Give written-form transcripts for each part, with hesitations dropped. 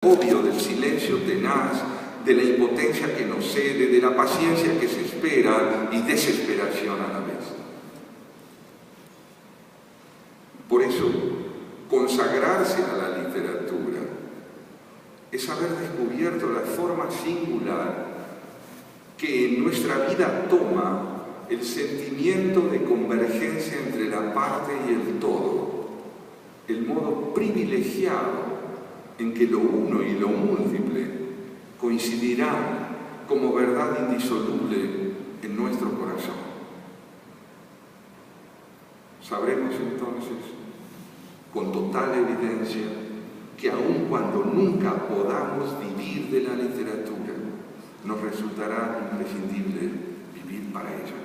obvio, del silencio tenaz, de la impotencia que no cede, de la paciencia que se espera y desesperación a la vez. Por eso, consagrarse a la literatura es haber descubierto la forma singular que en nuestra vida toma el sentimiento de convergencia entre la parte y el todo, el modo privilegiado en que lo uno y lo múltiple coincidirán como verdad indisoluble en nuestro corazón. Sabremos entonces, con total evidencia, que aun cuando nunca podamos vivir de la literatura, nos resultará imprescindible vivir para ella.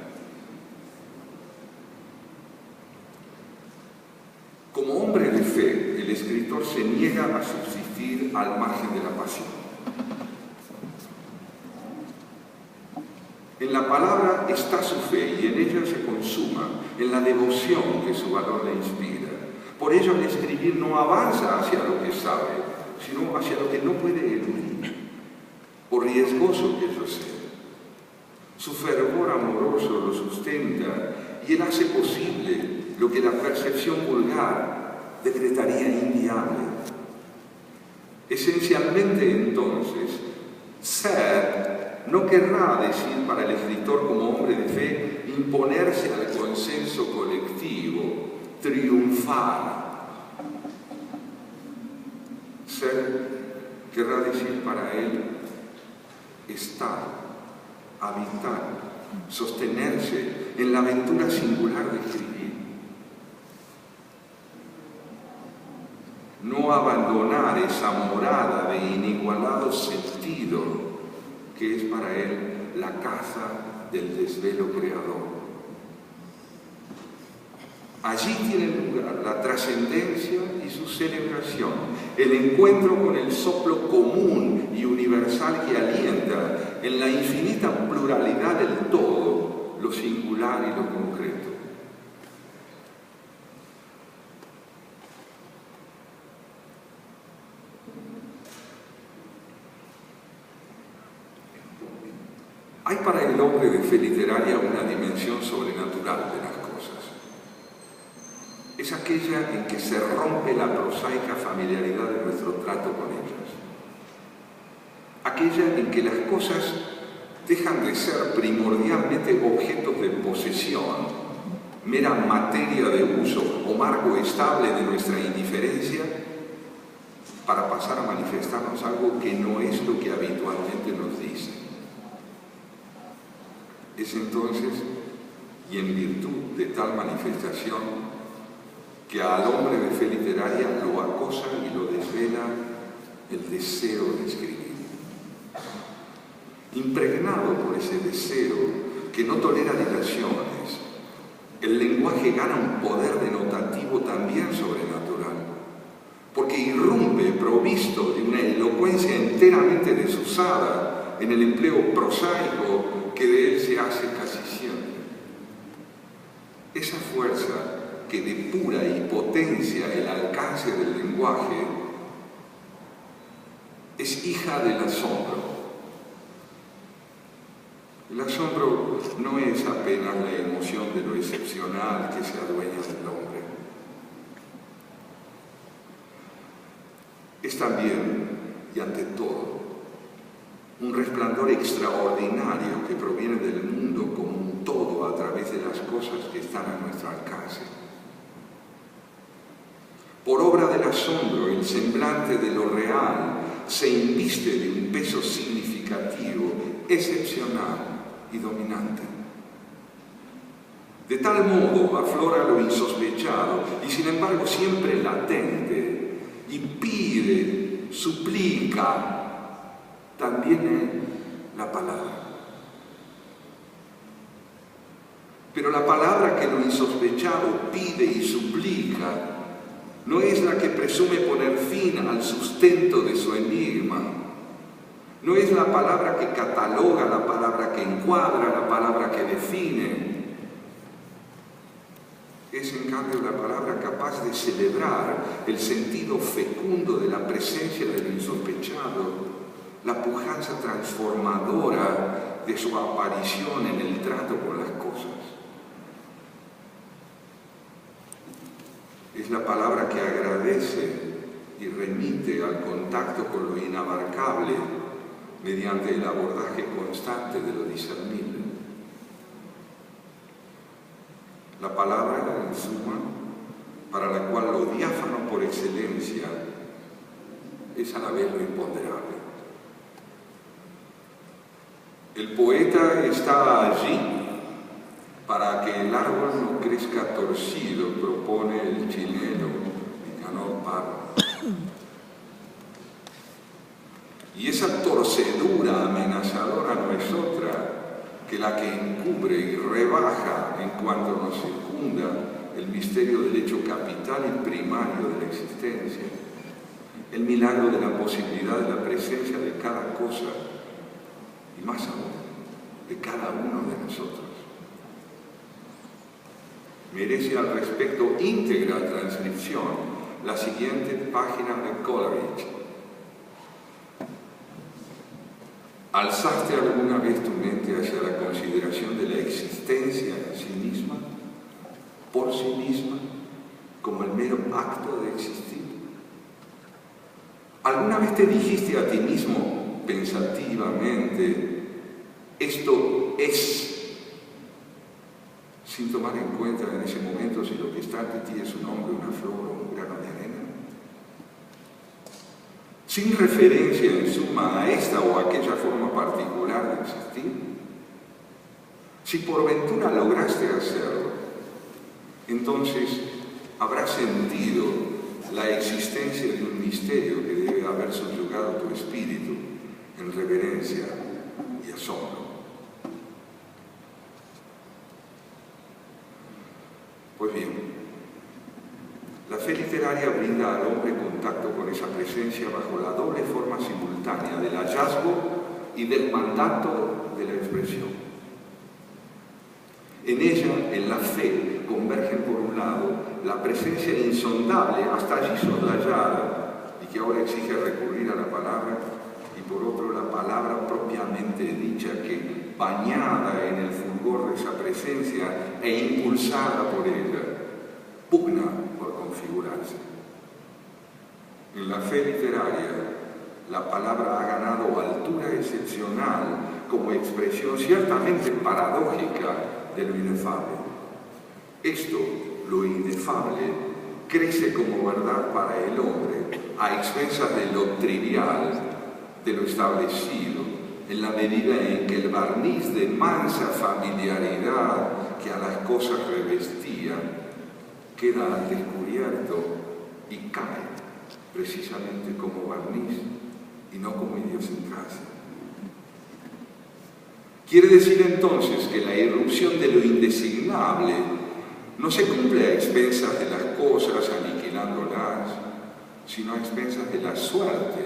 Como hombre de fe, el escritor se niega a subsistir al margen de la pasión. En la palabra está su fe y en ella se consuma, en la devoción que su valor le inspira. Por ello, al escribir no avanza hacia lo que sabe, sino hacia lo que no puede eludir, por riesgoso que ello sea. Su fervor amoroso lo sustenta y él hace posible lo que la percepción vulgar decretaría inviable. Esencialmente, entonces, ser no querrá decir para el escritor como hombre de fe imponerse al consenso colectivo, triunfar. Ser querrá decir para él estar, habitar, sostenerse en la aventura singular de escribir. No abandonar esa morada de inigualado sentido que es para él la casa del desvelo creador. Allí tiene lugar la trascendencia y su celebración, el encuentro con el soplo común y universal que alienta en la infinita pluralidad del todo, lo singular y lo concreto. Hay para el hombre de fe literaria una dimensión sobrenatural de las cosas. Es aquella en que se rompe la prosaica familiaridad de nuestro trato con ellas. Aquella en que las cosas dejan de ser primordialmente objetos de posesión, mera materia de uso o marco estable de nuestra indiferencia, para pasar a manifestarnos algo que no es lo que habitualmente nos dicen. Es entonces, y en virtud de tal manifestación, que al hombre de fe literaria lo acosa y lo desvela el deseo de escribir. Impregnado por ese deseo que no tolera dilaciones, el lenguaje gana un poder denotativo también sobrenatural, porque irrumpe provisto de una elocuencia enteramente desusada en el empleo prosaico que de él se hace casi siempre. Esa fuerza que depura y potencia el alcance del lenguaje es hija del asombro. El asombro no es apenas la emoción de lo excepcional que se adueña del hombre. Es también, y ante todo, un resplandor extraordinario que proviene del mundo como un todo a través de las cosas que están a nuestro alcance. Por obra del asombro, el semblante de lo real se inviste de un peso significativo, excepcional y dominante. De tal modo aflora lo insospechado y sin embargo siempre latente y pide, suplica, también en la palabra. Pero la palabra que lo insospechado pide y suplica no es la que presume poner fin al sustento de su enigma. No es la palabra que cataloga, la palabra que encuadra, la palabra que define. Es en cambio la palabra capaz de celebrar el sentido fecundo de la presencia del insospechado, la pujanza transformadora de su aparición en el trato con las cosas. Es la palabra que agradece y remite al contacto con lo inabarcable mediante el abordaje constante de lo discernible. La palabra, en suma, para la cual lo diáfano por excelencia es a la vez lo imponderable. El poeta está allí para que el árbol no crezca torcido, propone el chileno Nicanor Parra. Y esa torcedura amenazadora no es otra que la que encubre y rebaja en cuanto nos circunda el misterio del hecho capital y primario de la existencia, el milagro de la posibilidad de la presencia de cada cosa, y más aún, de cada uno de nosotros. Merece al respecto íntegra transcripción la siguiente página de Coleridge. ¿Alzaste alguna vez tu mente hacia la consideración de la existencia en sí misma, por sí misma, como el mero acto de existir? ¿Alguna vez te dijiste a ti mismo, pensativamente, esto es, sin tomar en cuenta en ese momento si lo que está ante ti es un hombre, una flor o un grano de arena? Sin referencia en suma a esta o aquella forma particular de existir. Si por ventura lograste hacerlo, entonces habrás sentido la existencia de un misterio que debe haber subyugado tu espíritu en reverencia y asombro. Pues bien, la fe literaria brinda al hombre contacto con esa presencia bajo la doble forma simultánea del hallazgo y del mandato de la expresión. En ella, en la fe, convergen por un lado la presencia insondable, hasta allí soslayada, y que ahora exige recurrir a la palabra, y por otro la palabra propiamente dicha que, bañada en el fulgor de esa presencia e impulsada por ella, pugna por configurarse. En la fe literaria, la palabra ha ganado altura excepcional como expresión ciertamente paradójica de lo inefable. Esto, lo inefable, crece como verdad para el hombre a expensas de lo trivial, de lo establecido, en la medida en que el barniz de mansa familiaridad que a las cosas revestía queda al descubierto y cae precisamente como barniz y no como idiosincrasia. Quiere decir entonces que la irrupción de lo indesignable no se cumple a expensas de las cosas aniquilándolas, sino a expensas de la suerte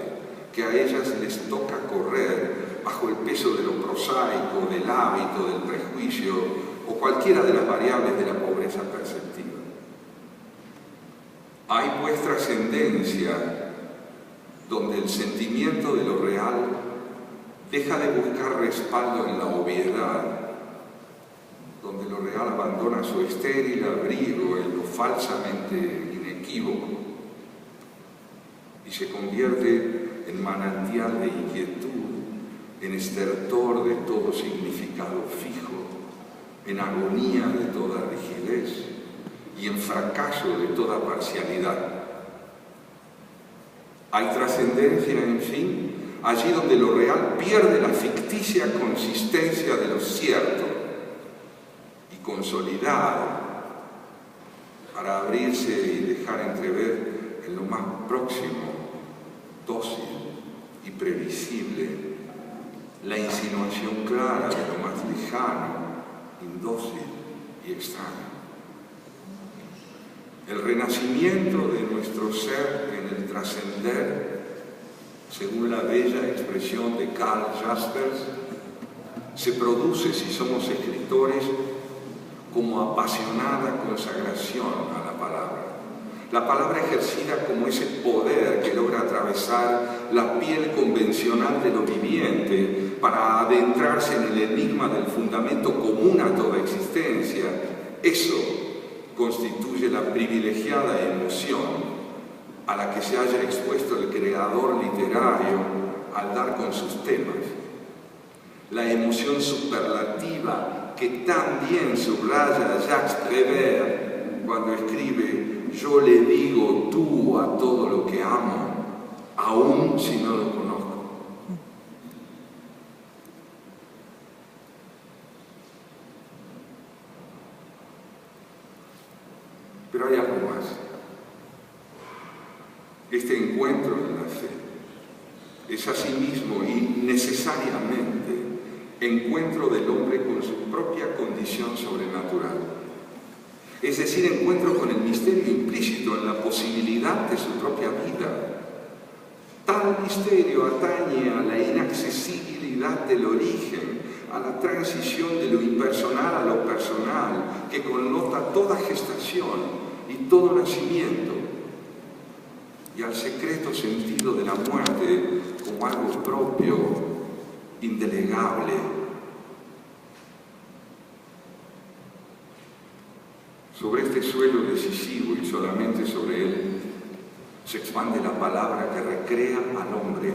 que a ellas les toca correr bajo el peso de lo prosaico, del hábito, del prejuicio o cualquiera de las variables de la pobreza perceptiva. Hay pues trascendencia donde el sentimiento de lo real deja de buscar respaldo en la obviedad, donde lo real abandona su estéril abrigo en lo falsamente inequívoco y se convierte en manantial de inquietud, en estertor de todo significado fijo, en agonía de toda rigidez y en fracaso de toda parcialidad. Hay trascendencia, en fin, allí donde lo real pierde la ficticia consistencia de lo cierto y consolidado para abrirse y dejar entrever en lo más próximo, dócil y previsible, la insinuación clara de lo más lejano, indócil y extraño. El renacimiento de nuestro ser en el trascender, según la bella expresión de Karl Jaspers, se produce, si somos escritores, como apasionada consagración a la palabra. La palabra ejercida como ese poder que logra atravesar la piel convencional de lo viviente para adentrarse en el enigma del fundamento común a toda existencia. Eso constituye la privilegiada emoción a la que se haya expuesto el creador literario al dar con sus temas. La emoción superlativa que tan bien subraya Jacques Prévert cuando escribe: yo le digo tú a todo lo que amo, aun si no lo conozco. Pero hay algo más. Este encuentro en la fe es asimismo y necesariamente encuentro del hombre con su propia condición sobrenatural. Es decir, encuentro con el misterio implícito en la posibilidad de su propia vida. Tal misterio atañe a la inaccesibilidad del origen, a la transición de lo impersonal a lo personal, que connota toda gestación y todo nacimiento, y al secreto sentido de la muerte como algo propio, indelegable. Sobre este suelo decisivo y solamente sobre él se expande la palabra que recrea al hombre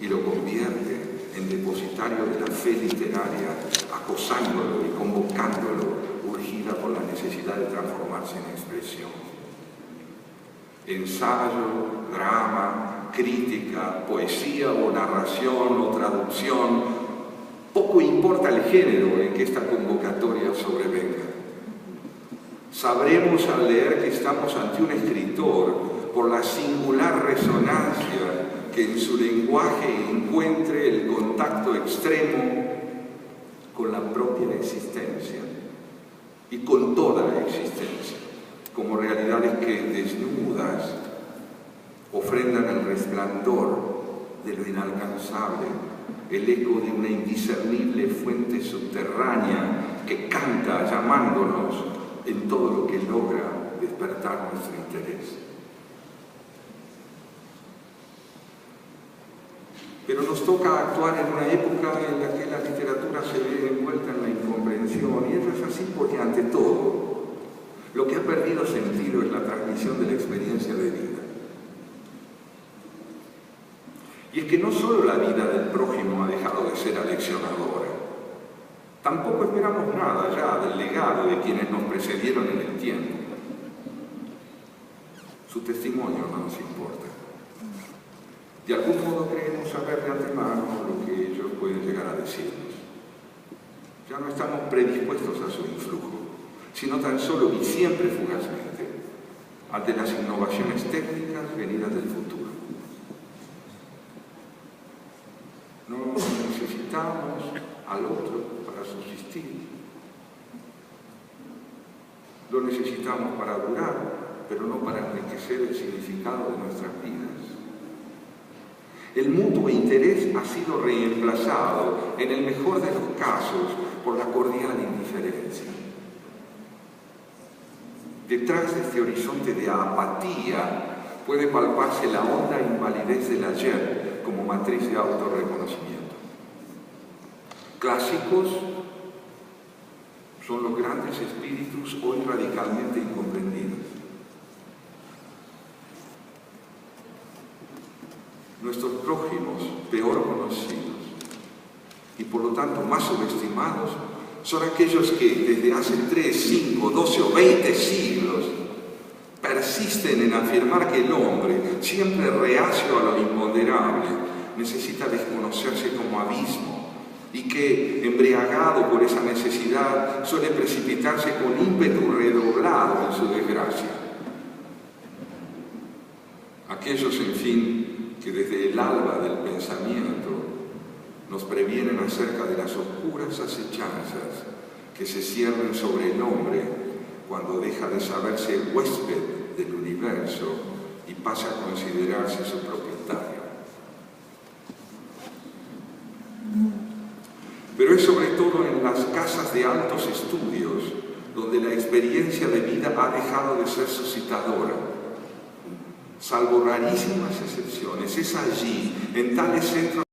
y lo convierte en depositario de la fe literaria, acosándolo y convocándolo, urgida por la necesidad de transformarse en expresión. Ensayo, drama, crítica, poesía o narración o traducción, poco importa el género en que esta convocatoria sobrevenga. Sabremos al leer que estamos ante un escritor por la singular resonancia que en su lenguaje encuentre el contacto extremo con la propia existencia y con toda la existencia, como realidades que desnudas ofrendan el resplandor de lo inalcanzable, el eco de una indiscernible fuente subterránea que canta llamándonos en todo lo que logra despertar nuestro interés. Pero nos toca actuar en una época en la que la literatura se ve envuelta en la incomprensión, y eso es así porque, ante todo, lo que ha perdido sentido es la transmisión de la experiencia de vida. Y es que no solo la vida del prójimo ha dejado de ser aleccionadora, tampoco esperamos nada ya del legado de quienes nos precedieron en el tiempo. Su testimonio no nos importa. De algún modo creemos saber de antemano lo que ellos pueden llegar a decirnos. Ya no estamos predispuestos a su influjo, sino tan solo y siempre fugazmente ante las innovaciones técnicas venidas del futuro. No necesitamos al otro para subsistir. Lo necesitamos para durar, pero no para enriquecer el significado de nuestras vidas. El mutuo interés ha sido reemplazado, en el mejor de los casos, por la cordial indiferencia. Detrás de este horizonte de apatía puede palparse la honda invalidez del ayer como matriz de autorreconocimiento. Clásicos son los grandes espíritus hoy radicalmente incomprendidos. Nuestros prójimos peor conocidos y por lo tanto más subestimados son aquellos que desde hace 3, 5, 12 o 20 siglos persisten en afirmar que el hombre, siempre reacio a lo imponderable, necesita desconocerse como abismo y que, embriagado por esa necesidad, suele precipitarse con ímpetu redoblado en su desgracia. Aquellos, en fin, que desde el alba del pensamiento nos previenen acerca de las oscuras acechanzas que se ciernen sobre el hombre cuando deja de saberse huésped del universo y pasa a considerarse su propietario. Pero es sobre todo en las casas de altos estudios donde la experiencia de vida ha dejado de ser suscitadora. Salvo rarísimas excepciones, es allí, en tales centros